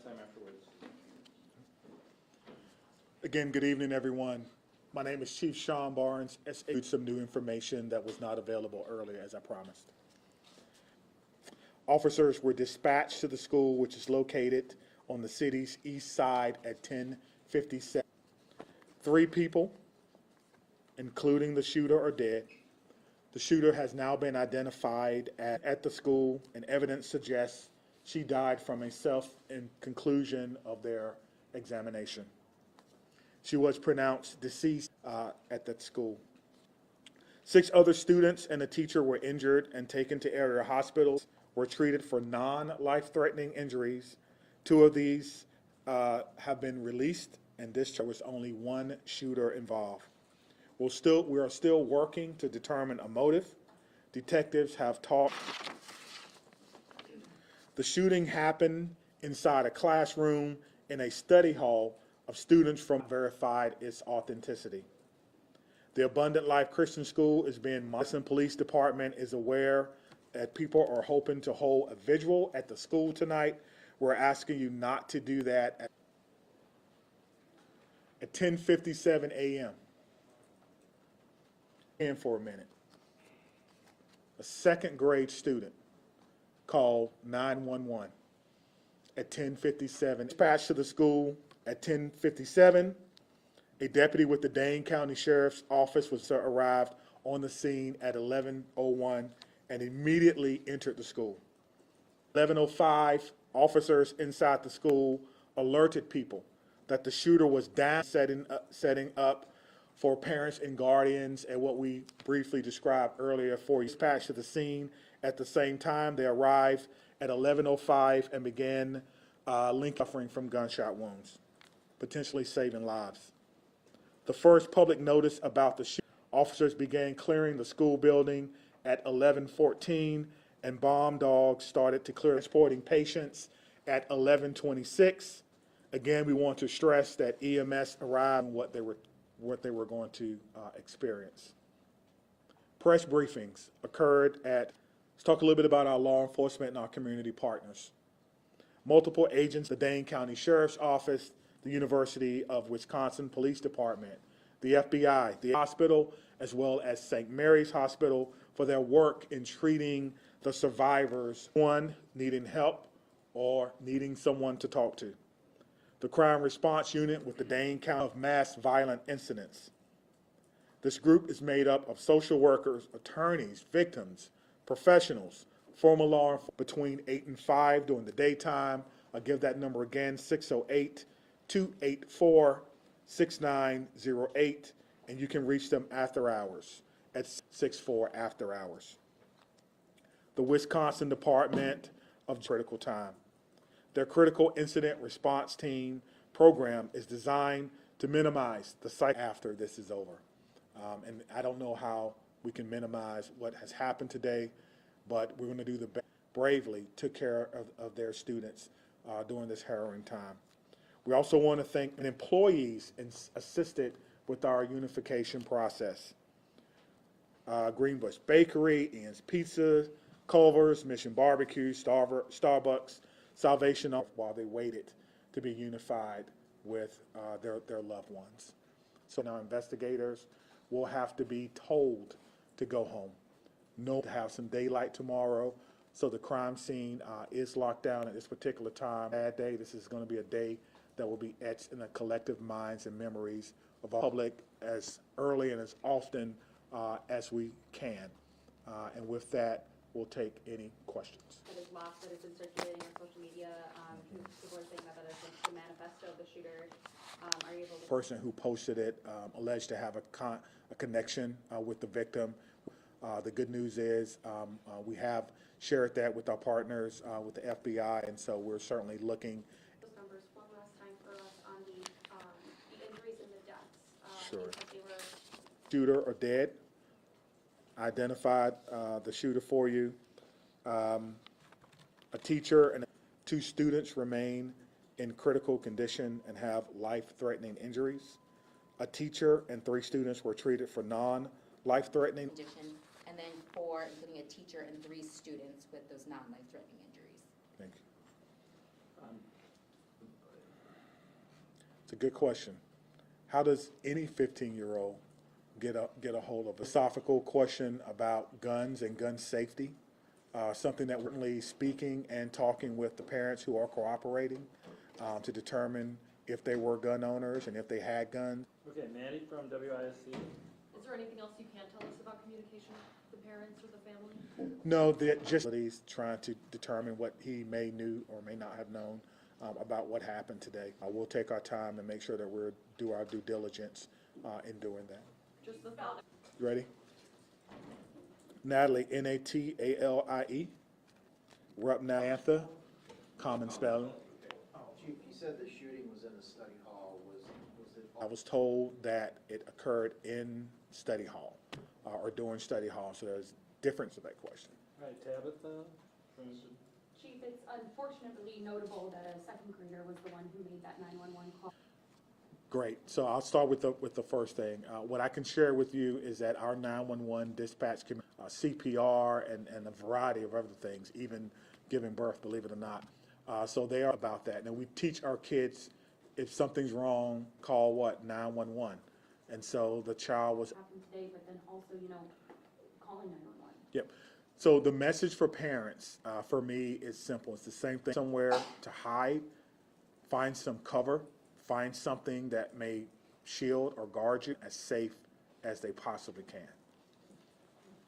time afterwards. Again, good evening, everyone. My name is Chief Sean Barnes. Some new information that was not available earlier, as I promised. Officers were dispatched to the school, which is located on the city's east side at 1057. 3 people, including the shooter, are dead. The shooter has now been identified at the school, and evidence suggests she died from a in conclusion of their examination. She was pronounced deceased at that school. 6 other students and a teacher were injured and taken to area hospitals, were treated for non-life-threatening injuries. 2 of these have been released, and discharged. There was only 1 shooter involved. We are still working to determine a motive. Detectives have talked. The shooting happened inside a classroom in a study hall of students from verified its authenticity. The Abundant Life Christian School is being Madison Police Department is aware that people are hoping to hold a vigil at the school tonight. We're asking you not to do that at 10:57 a.m. In for a minute. A 2nd grade student called 911 at 10:57. Dispatched to the school at 10:57. A deputy with the Dane County Sheriff's Office arrived on the scene at 11:01 and immediately entered the school. 11:05, officers inside the school alerted people that the shooter was down, setting up for parents and guardians, and what we briefly described earlier for dispatch to the scene. At the same time, they arrived at 11:05 and began suffering from gunshot wounds, potentially saving lives. The first public notice about the shooting, officers began clearing the school building at 11:14, and bomb dogs started to clear transporting patients at 11:26. Again, we want to stress that EMS arrived and what they were going to experience. Press briefings occurred let's talk a little bit about our law enforcement and our community partners. Multiple agents, the Dane County Sheriff's Office, the University of Wisconsin Police Department, the FBI, the hospital, as well as St. Mary's Hospital for their work in treating the survivors, one needing help or needing someone to talk to. The Crime Response Unit with the Dane County of Mass Violent Incidents. This group is made up of social workers, attorneys, victims, professionals, former law enforcement between 8 and 5 during the daytime. I'll give that number again, 608-284-6908, and you can reach them after hours at 64 after hours. The Wisconsin Department of Critical Time. Their critical incident response team program is designed to minimize the cycle after this is over. And I don't know how we can minimize what has happened today, but we're going to do the best. Bravely took care of their students during this harrowing time. We also want to thank employees assisted with our unification process. Greenbush Bakery, Ian's Pizza, Culver's, Mission Barbecue, Starbucks, Salvation while they waited to be unified with their loved ones. So now investigators will have to be told to go home. No, to have some daylight tomorrow. So the crime scene is locked down at this particular time. Bad day. This is going to be a day that will be etched in the collective minds and memories of our public as early and as often as we can. And with that, we'll take any questions. That is lost, that has been circulating on social media. People are saying that is the manifesto of the shooter. Are you able to? The person who posted it alleged to have a connection with the victim. The good news is we have shared that with our partners, with the FBI, and so we're certainly looking. Those numbers one last time for us on the injuries and the deaths. Sure. They were Shooter or dead. Identified the shooter for you. A teacher and 2 students remain in critical condition and have life-threatening injuries. A teacher and 3 students were treated for non-life-threatening condition, and then 4, including a teacher and 3 students with those non-life-threatening injuries. Thank you. It's a good question. How does any 15-year-old get a hold of a philosophical question about guns and gun safety? Something that we're really speaking and talking with the parents who are cooperating to determine if they were gun owners and if they had guns. Okay, Maddie from WISC. Is there anything else you can tell us about communication with the parents or the family? No, that just he's trying to determine what he may knew or may not have known about what happened today. We'll take our time and make sure that we'll do our due diligence in doing that. Just the thought. You ready? Natalie, Natalie. Rupp Nantha, common spelling. Chief, you said the shooting was in a study hall. Was it? I was told that it occurred in study hall or during study hall, so there's difference to that question. All right, Tabitha from, Chief, it's unfortunately notable that a second grader was the one who made that 911 call. Great. So I'll start with the first thing. What I can share with you is that our 911 dispatch can CPR and a variety of other things, even giving birth, believe it or not. So they are about that. And we teach our kids, if something's wrong, call what? 911. And so the child was. Happened today, but then also, calling 911. Yep. So the message for parents, for me, is simple. It's the same thing. Somewhere to hide, find some cover, find something that may shield or guard you as safe as they possibly can.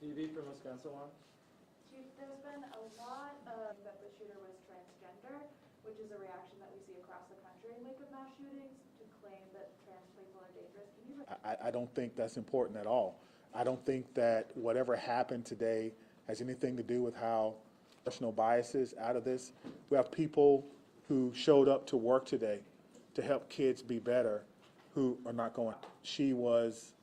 Evie from Wisconsin one. Chief, there's been a lot of that the shooter was transgender, which is a reaction that we see across the country in wake of mass shootings to claim that trans people are dangerous. Can you? I don't think that's important at all. I don't think that whatever happened today has anything to do with how personal biases out of this. We have people who showed up to work today to help kids be better who are not going. She was,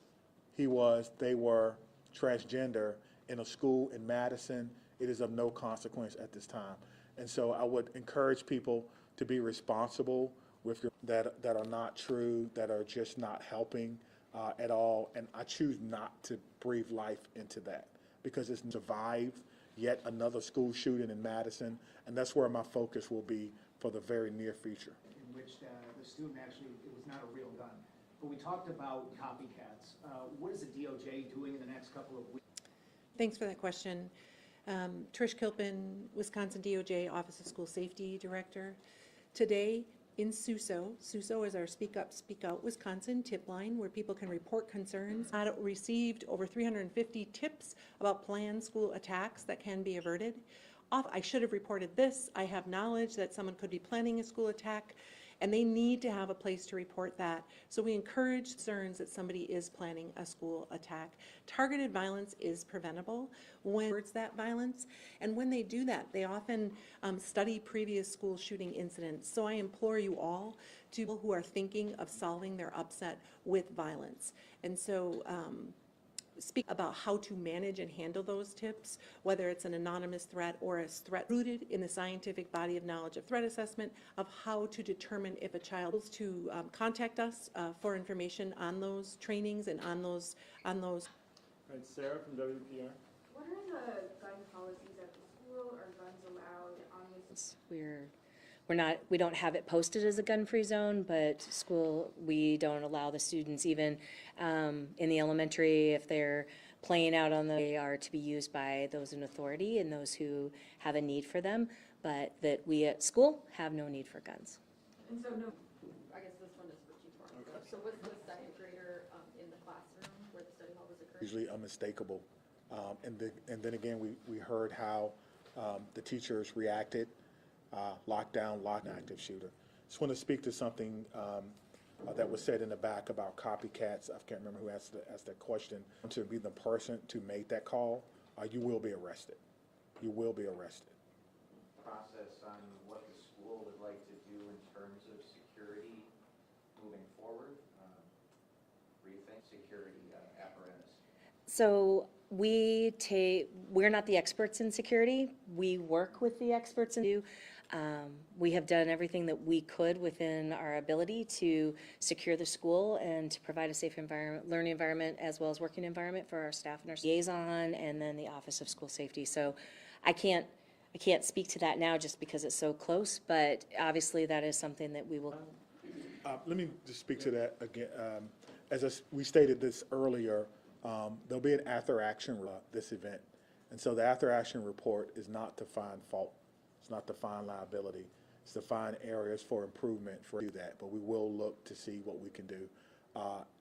he was, they were transgender in a school in Madison. It is of no consequence at this time. And so I would encourage people to be responsible with that are not true, that are just not helping at all. And I choose not to breathe life into that because it's survived yet another school shooting in Madison. And that's where my focus will be for the very near future. In which the student actually, it was not a real gun. But we talked about copycats. What is the DOJ doing in the next couple of weeks? Thanks for that question. Trish Kilpin, Wisconsin DOJ Office of School Safety Director. Today in SUSO is our Speak Up, Speak Out Wisconsin tip line where people can report concerns. I received over 350 tips about planned school attacks that can be averted. I should have reported this. I have knowledge that someone could be planning a school attack and they need to have a place to report that. So we encourage concerns that somebody is planning a school attack. Targeted violence is preventable when towards that violence. And when they do that, they often study previous school shooting incidents. So I implore you all to people who are thinking of solving their upset with violence. And so speak about how to manage and handle those tips, whether it's an anonymous threat or a threat rooted in the scientific body of knowledge of threat assessment of how to determine if a child is to contact us for information on those trainings and on those. All right, Sarah from WPR. What are the gun policies at the school? Are guns allowed on this? We don't have it posted as a gun-free zone, but school, we don't allow the students even in the elementary, if they're playing out on they are to be used by those in authority and those who have a need for them, but that we at school have no need for guns. And so no, I guess this one is for Chief Barnes. So was the second grader in the classroom where the study hall was occurring? Usually unmistakable. And then again, we heard how the teachers reacted. Lockdown, active shooter. Just want to speak to something that was said in the back about copycats. I can't remember who asked that question. To be the person to make that call, you will be arrested. You will be arrested. Process on what the school would like to do in terms of security moving forward? Rethink security apparatus. So we're not the experts in security. We work with the experts in we have done everything that we could within our ability to secure the school and to provide a safe environment, learning environment, as well as working environment for our staff and our liaison, and then the Office of School Safety. So I can't speak to that now just because it's so close, but obviously that is something that we will. Let me just speak to that again. We stated this earlier, there'll be an after-action this event. And so the after-action report is not to find fault. It's not to find liability. It's to find areas for improvement for do that. But we will look to see what we can do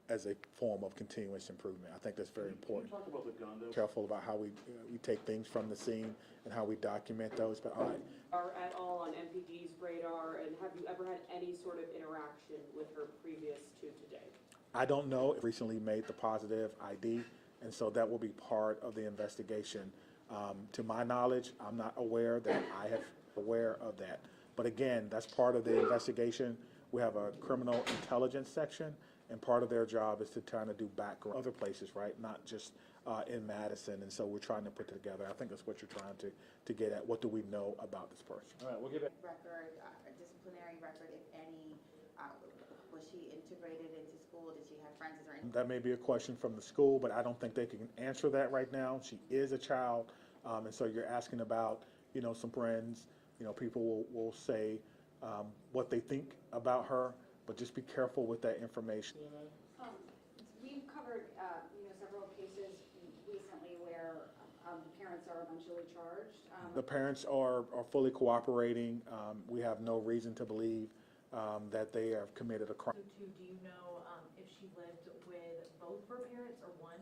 as a form of continuous improvement. I think that's very important. Talk about the gun, though. Careful about how we take things from the scene and how we document those. But all right. Are at all on MPD's radar, and have you ever had any sort of interaction with her previous to today? I don't know. It recently made the positive ID, and so that will be part of the investigation. To my knowledge, I'm not aware that I have aware of that. But again, that's part of the investigation. We have a criminal intelligence section, and part of their job is to try to do background other places, right? Not just in Madison. And so we're trying to put it together. I think that's what you're trying to get at. What do we know about this person? All right, we'll give it. Record, a disciplinary record, if any, was she integrated into school? Did she have friends? Is there any? That may be a question from the school, but I don't think they can answer that right now. She is a child, and so you're asking about, some friends. People will say what they think about her, but just be careful with that information. We've covered, several cases recently where parents are eventually charged. The parents are fully cooperating. We have no reason to believe that they have committed a crime. Do you know if she lived with both her parents or one?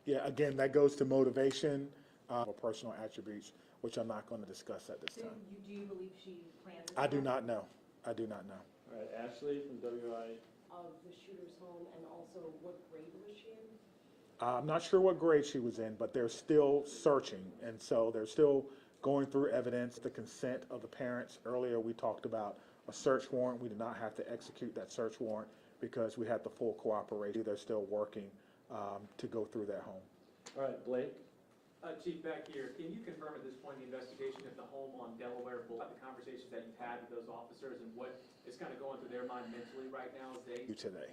Yeah, again, that goes to motivation or personal attributes, which I'm not going to discuss at this time. Do you believe she plans? I do not know. I do not know. All right, Ashley from WI. Of the shooter's home, and also what grade was she in? I'm not sure what grade she was in, but they're still searching, and so they're still going through evidence, the consent of the parents. Earlier, we talked about a search warrant. We did not have to execute that search warrant because we had the full cooperation. They're still working to go through that home. All right, Blake. Chief Beck here, can you confirm at this point in the investigation if the home on Delaware, about the conversations that you've had with those officers and what is kind of going through their mind mentally right now as they... Today.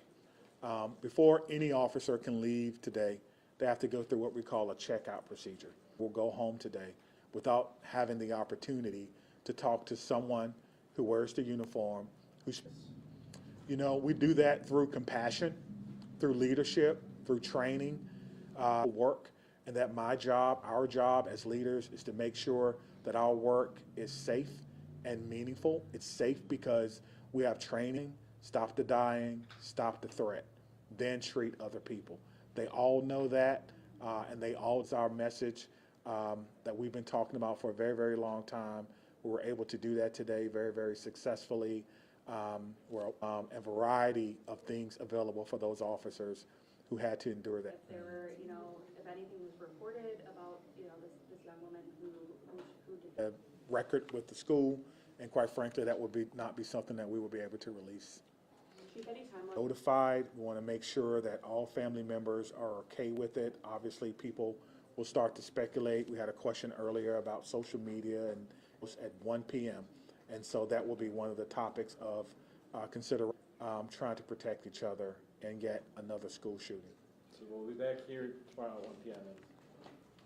Before any officer can leave today, they have to go through what we call a checkout procedure. We'll go home today without having the opportunity to talk to someone who wears the uniform. We do that through compassion, through leadership, through training, work. And that our job as leaders is to make sure that our work is safe and meaningful. It's safe because we have training, stop the dying, stop the threat, then treat other people. They all know that, and it's our message that we've been talking about for a very, very long time. We were able to do that today very, very successfully. A variety of things available for those officers who had to endure that. If there were, if anything was reported about, this young woman who did. A record with the school, and quite frankly, that would not be something that we would be able to release. Chief, any timeline? Notified, we want to make sure that all family members are okay with it. Obviously, people will start to speculate. We had a question earlier about social media, and it was at 1 p.m. And so that will be one of the topics of considering trying to protect each other and yet another school shooting. So we'll be back here tomorrow at 1 p.m. and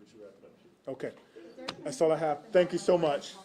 we should wrap it up. Okay, that's all I have. Thank you so much.